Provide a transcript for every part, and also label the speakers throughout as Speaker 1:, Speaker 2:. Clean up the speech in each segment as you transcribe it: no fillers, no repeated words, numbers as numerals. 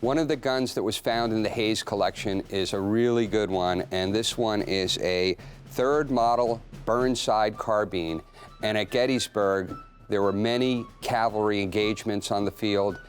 Speaker 1: One of the guns that was found in the Hayes collection is a really good one, and this one is a third model Burnside Carbine. And at Gettysburg, there were many cavalry engagements on the field,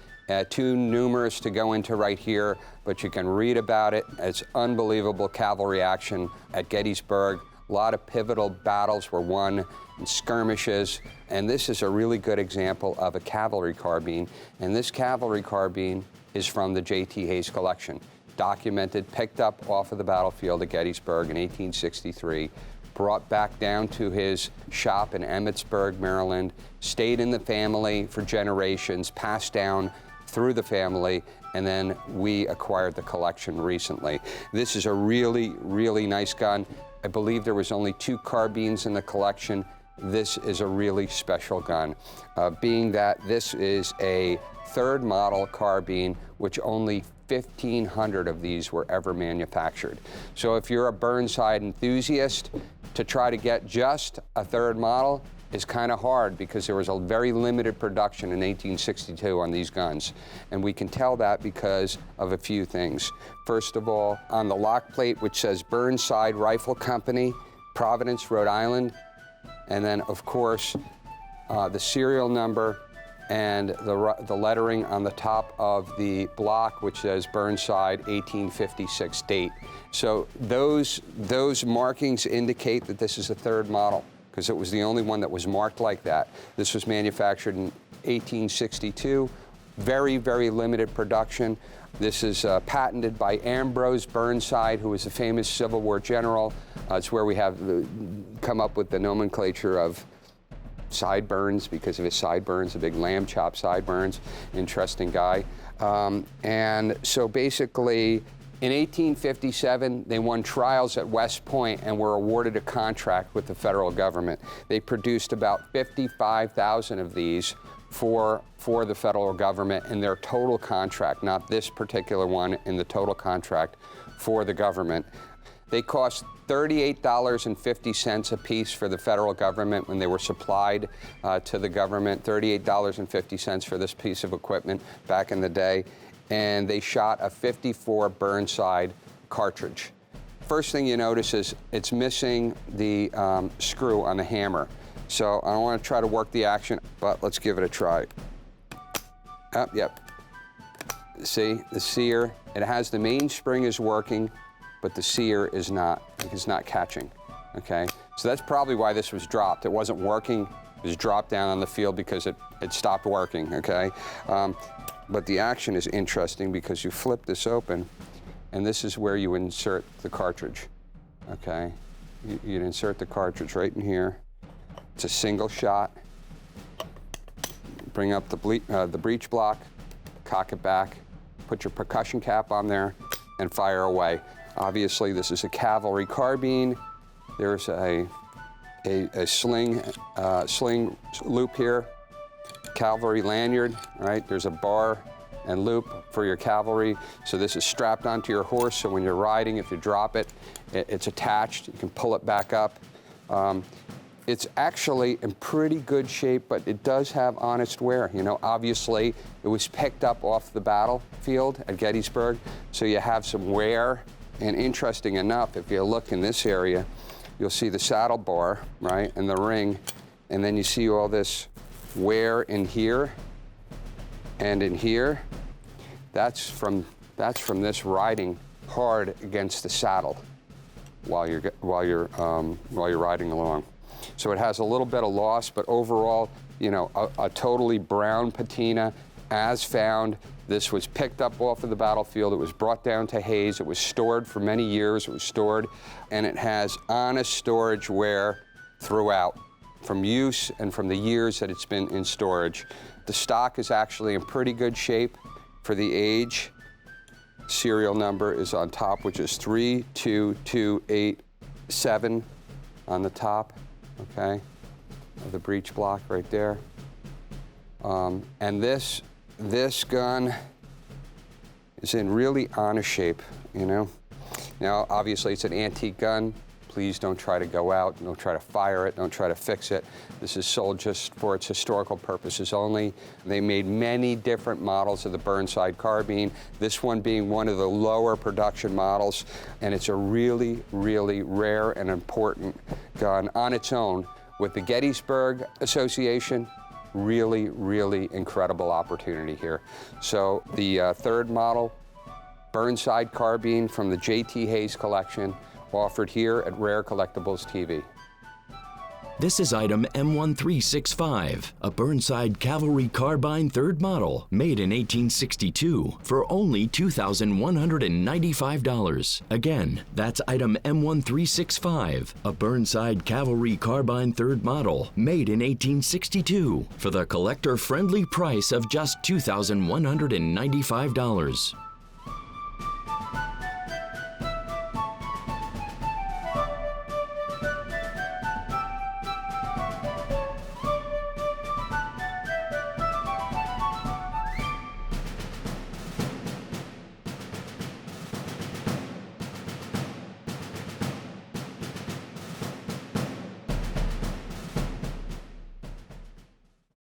Speaker 1: too numerous to go into right here, but you can read about it. It's unbelievable cavalry action at Gettysburg. A lot of pivotal battles were won in skirmishes, and this is a really good example of a cavalry carbine. And this cavalry carbine is from the J.T. Hayes collection, documented, picked up off of the battlefield at Gettysburg in 1863, brought back down to his shop in Emmitsburg, Maryland, stayed in the family for generations, passed down through the family, and then we acquired the collection recently. This is a really, really nice gun. I believe there was only 2 carbines in the collection. This is a really special gun, being that this is a third model carbine, which only 1,500 of these were ever manufactured. So if you're a Burnside enthusiast, to try to get just a third model is kind of hard because there was a very limited production in 1862 on these guns. And we can tell that because of a few things. First of all, on the lock plate, which says Burnside Rifle Company, Providence, Rhode Island, and then, of course, the serial number and the lettering on the top of the block, which says Burnside 1856 date. So those markings indicate that this is a third model, because it was the only one that was marked like that. This was manufactured in 1862, very, very limited production. This is patented by Ambrose Burnside, who was a famous Civil War general. It's where we have come up with the nomenclature of sideburns because of his sideburns, the big lamb chop sideburns. Interesting guy. And so basically, in 1857, they won trials at West Point and were awarded a contract with the federal government. They produced about 55,000 of these for the federal government in their total contract, not this particular one, in the total contract for the government. They cost $38.50 a piece for the federal government when they were supplied to the government, $38.50 for this piece of equipment back in the day. And they shot a 54 Burnside cartridge. First thing you notice is it's missing the screw on the hammer. So I don't want to try to work the action, but let's give it a try. Yep. See, the sear, it has the mainspring is working, but the sear is not catching, okay? So that's probably why this was dropped. It wasn't working, it was dropped down on the field because it stopped working, okay? But the action is interesting because you flip this open, and this is where you insert the cartridge, okay? You'd insert the cartridge right in here. It's a single shot. Bring up the breech block, cock it back, put your percussion cap on there, and fire away. Obviously, this is a cavalry carbine. There's a sling loop here, cavalry lanyard, right? There's a bar and loop for your cavalry. So this is strapped onto your horse, so when you're riding, if you drop it, it's attached. You can pull it back up. It's actually in pretty good shape, but it does have honest wear. You know, obviously, it was picked up off the battlefield at Gettysburg, so you have some wear. And interesting enough, if you look in this area, you'll see the saddle bar, right, and the ring, and then you see all this wear in here and in here. That's from this riding hard against the saddle while you're riding along. So it has a little bit of loss, but overall, you know, a totally brown patina as found. This was picked up off of the battlefield. It was brought down to Hayes. It was stored for many years. It was stored, and it has honest storage wear throughout, from use and from the years that it's been in storage. The stock is actually in pretty good shape for the age. Serial number is on top, which is 32287 on the top, okay, of the breech block right there. And this gun is in really honest shape, you know. Now, obviously, it's an antique gun, Please don't try to go out, don't try to fire it, don't try to fix it. This is sold just for its historical purposes only. They made many different models of the Burnside Carbine, this one being one of the lower production models, and it's a really, really rare and important gun on its own. With the Gettysburg Association, really, really incredible opportunity here. So the third model, Burnside Carbine from the J.T. Hayes collection, offered here at Rare Collectibles TV.
Speaker 2: This is item M1365, a Burnside Cavalry Carbine third model, made in 1862 for only $2,195. Again, that's item M1365, a Burnside Cavalry Carbine third model, made in 1862 for the collector-friendly price of just $2,195.